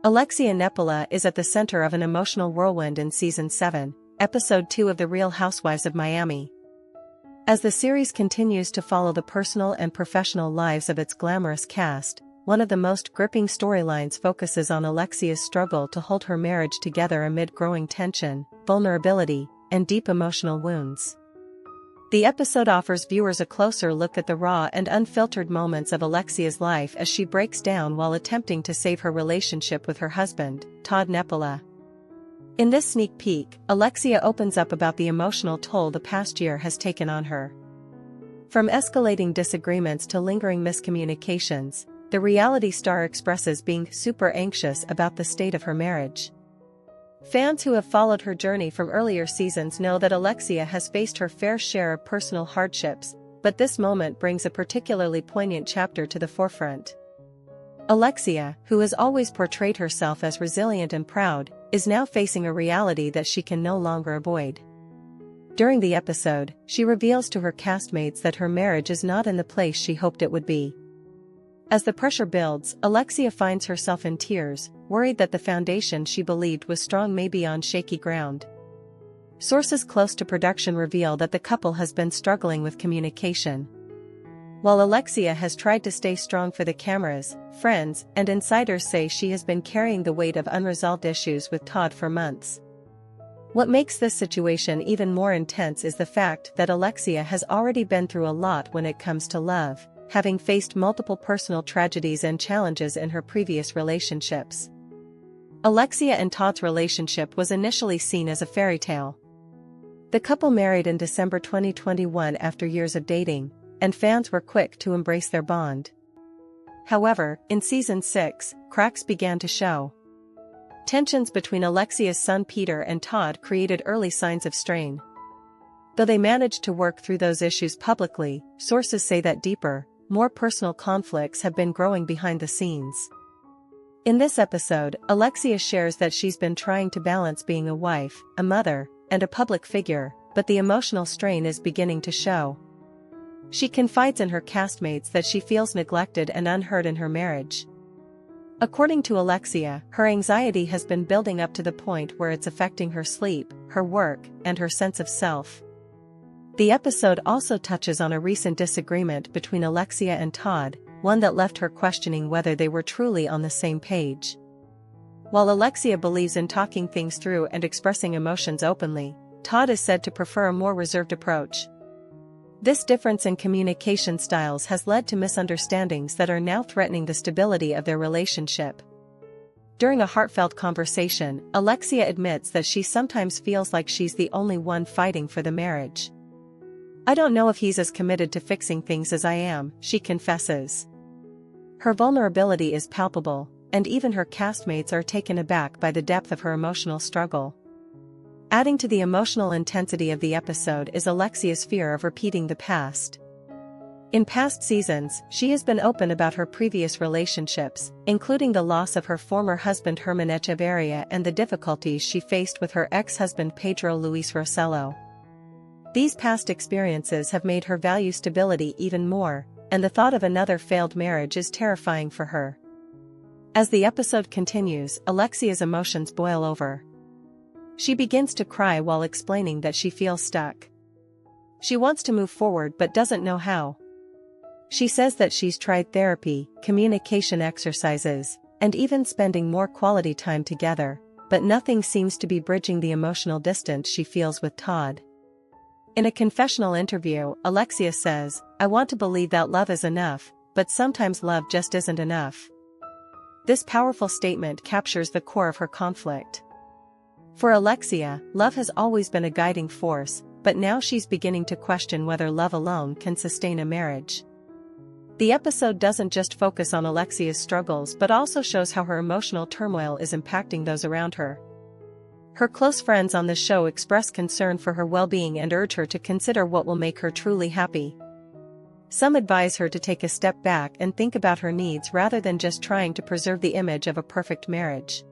Alexia Nepola is at the center of an emotional whirlwind in Season 7, Episode 2 of the Real Housewives of Miami. As the series continues to follow the personal and professional lives of its glamorous cast, one of the most gripping storylines focuses on Alexia's struggle to hold her marriage together amid growing tension, vulnerability, and deep emotional wounds. The episode offers viewers a closer look at the raw and unfiltered moments of Alexia's life as she breaks down while attempting to save her relationship with her husband, Todd Nepola. In this sneak peek, Alexia opens up about the emotional toll the past year has taken on her. From escalating disagreements to lingering miscommunications, the reality star expresses being super anxious about the state of her marriage. Fans who have followed her journey from earlier seasons know that Alexia has faced her fair share of personal hardships, but this moment brings a particularly poignant chapter to the forefront. Alexia, who has always portrayed herself as resilient and proud, is now facing a reality that she can no longer avoid. During the episode, she reveals to her castmates that her marriage is not in the place she hoped it would be. As the pressure builds, Alexia finds herself in tears, worried that the foundation she believed was strong may be on shaky ground. Sources close to production reveal that the couple has been struggling with communication. While Alexia has tried to stay strong for the cameras, friends and insiders say she has been carrying the weight of unresolved issues with Todd for months. What makes this situation even more intense is the fact that Alexia has already been through a lot when it comes to love, having faced multiple personal tragedies and challenges in her previous relationships. Alexia and Todd's relationship was initially seen as a fairy tale. The couple married in December 2021 after years of dating, and fans were quick to embrace their bond. However, in Season 6, cracks began to show. Tensions between Alexia's son Peter and Todd created early signs of strain. Though they managed to work through those issues publicly, sources say that deeper, more personal conflicts have been growing behind the scenes. In this episode, Alexia shares that she's been trying to balance being a wife, a mother, and a public figure, but the emotional strain is beginning to show. She confides in her castmates that she feels neglected and unheard in her marriage. According to Alexia, her anxiety has been building up to the point where it's affecting her sleep, her work, and her sense of self. The episode also touches on a recent disagreement between Alexia and Todd, one that left her questioning whether they were truly on the same page. While Alexia believes in talking things through and expressing emotions openly, Todd is said to prefer a more reserved approach. This difference in communication styles has led to misunderstandings that are now threatening the stability of their relationship. During a heartfelt conversation, Alexia admits that she sometimes feels like she's the only one fighting for the marriage. "I don't know if he's as committed to fixing things as I am," she confesses. Her vulnerability is palpable, and even her castmates are taken aback by the depth of her emotional struggle. Adding to the emotional intensity of the episode is Alexia's fear of repeating the past. In past seasons, she has been open about her previous relationships, including the loss of her former husband Herman Echeverria and the difficulties she faced with her ex-husband Pedro Luis Rossello. These past experiences have made her value stability even more, and the thought of another failed marriage is terrifying for her. As the episode continues, Alexia's emotions boil over. She begins to cry while explaining that she feels stuck. She wants to move forward but doesn't know how. She says that she's tried therapy, communication exercises, and even spending more quality time together, but nothing seems to be bridging the emotional distance she feels with Todd. In a confessional interview, Alexia says, "I want to believe that love is enough, but sometimes love just isn't enough." This powerful statement captures the core of her conflict. For Alexia, love has always been a guiding force, but now she's beginning to question whether love alone can sustain a marriage. The episode doesn't just focus on Alexia's struggles but also shows how her emotional turmoil is impacting those around her. Her close friends on the show express concern for her well-being and urge her to consider what will make her truly happy. Some advise her to take a step back and think about her needs rather than just trying to preserve the image of a perfect marriage.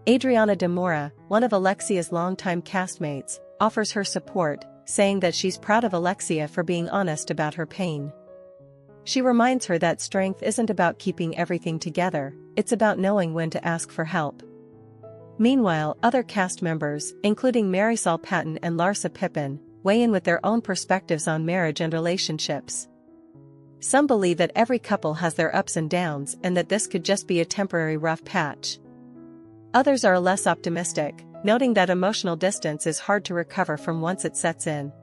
Adriana de Mora, one of Alexia's longtime castmates, offers her support, saying that she's proud of Alexia for being honest about her pain. She reminds her that strength isn't about keeping everything together, it's about knowing when to ask for help. Meanwhile, other cast members, including Marisol Patton and Larsa Pippen, weigh in with their own perspectives on marriage and relationships. Some believe that every couple has their ups and downs and that this could just be a temporary rough patch. Others are less optimistic, noting that emotional distance is hard to recover from once it sets in.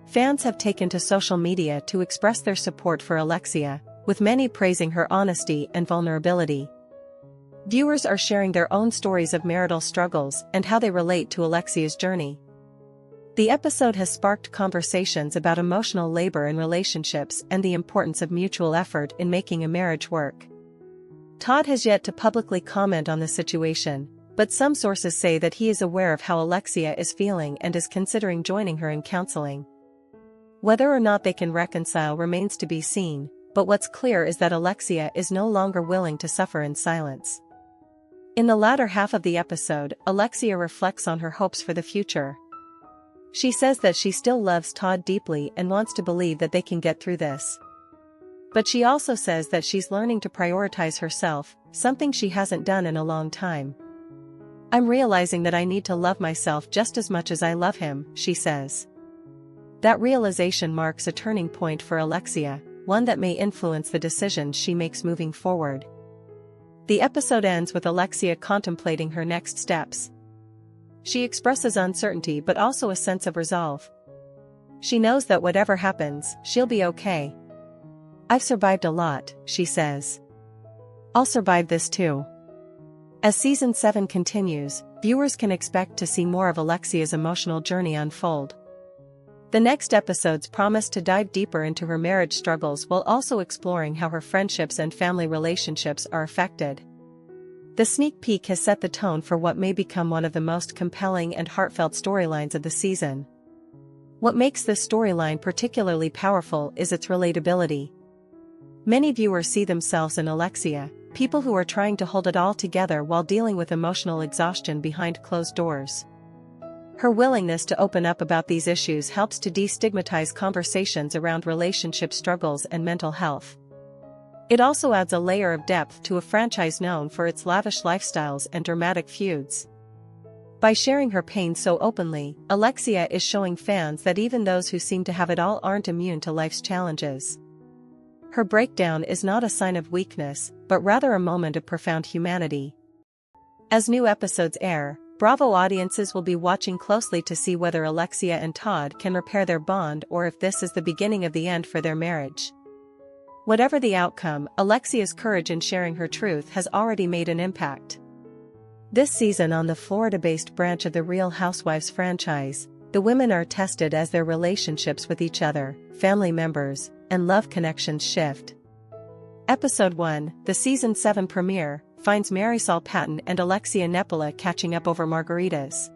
Fans have taken to social media to express their support for Alexia, with many praising her honesty and vulnerability. Viewers are sharing their own stories of marital struggles and how they relate to Alexia's journey. The episode has sparked conversations about emotional labor in relationships and the importance of mutual effort in making a marriage work. Todd has yet to publicly comment on the situation, but some sources say that he is aware of how Alexia is feeling and is considering joining her in counseling. Whether or not they can reconcile remains to be seen, but what's clear is that Alexia is no longer willing to suffer in silence. In the latter half of the episode, Alexia reflects on her hopes for the future. She says that she still loves Todd deeply and wants to believe that they can get through this. But she also says that she's learning to prioritize herself, something she hasn't done in a long time. "I'm realizing that I need to love myself just as much as I love him," she says. That realization marks a turning point for Alexia, one that may influence the decisions she makes moving forward. The episode ends with Alexia contemplating her next steps. She expresses uncertainty but also a sense of resolve. She knows that whatever happens, she'll be okay. "I've survived a lot," she says. "I'll survive this too." As season 7 continues, viewers can expect to see more of Alexia's emotional journey unfold. The next episodes promise to dive deeper into her marriage struggles while also exploring how her friendships and family relationships are affected. The sneak peek has set the tone for what may become one of the most compelling and heartfelt storylines of the season. What makes this storyline particularly powerful is its relatability. Many viewers see themselves in Alexia, people who are trying to hold it all together while dealing with emotional exhaustion behind closed doors. Her willingness to open up about these issues helps to destigmatize conversations around relationship struggles and mental health. It also adds a layer of depth to a franchise known for its lavish lifestyles and dramatic feuds. By sharing her pain so openly, Alexia is showing fans that even those who seem to have it all aren't immune to life's challenges. Her breakdown is not a sign of weakness, but rather a moment of profound humanity. As new episodes air, Bravo audiences will be watching closely to see whether Alexia and Todd can repair their bond or if this is the beginning of the end for their marriage. Whatever the outcome, Alexia's courage in sharing her truth has already made an impact. This season on the Florida-based branch of the Real Housewives franchise, the women are tested as their relationships with each other, family members, and love connections shift. Episode 1, the Season 7 premiere, finds Marisol Patton and Alexia Nepola catching up over margaritas.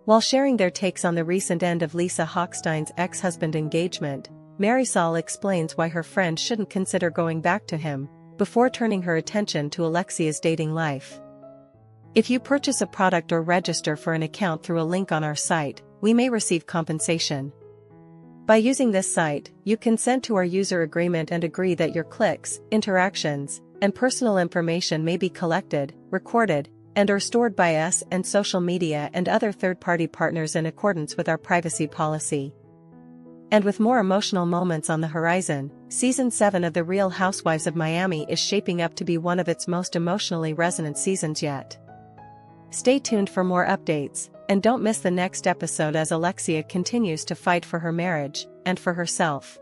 While sharing their takes on the recent end of Lisa Hochstein's ex-husband engagement, Marisol explains why her friend shouldn't consider going back to him, before turning her attention to Alexia's dating life. "If you purchase a product or register for an account through a link on our site, we may receive compensation. By using this site, you consent to our user agreement and agree that your clicks, interactions, and personal information may be collected, recorded, and/or stored by us and social media and other third-party partners in accordance with our privacy policy." And with more emotional moments on the horizon, Season 7 of The Real Housewives of Miami is shaping up to be one of its most emotionally resonant seasons yet. Stay tuned for more updates, and don't miss the next episode as Alexia continues to fight for her marriage and for herself.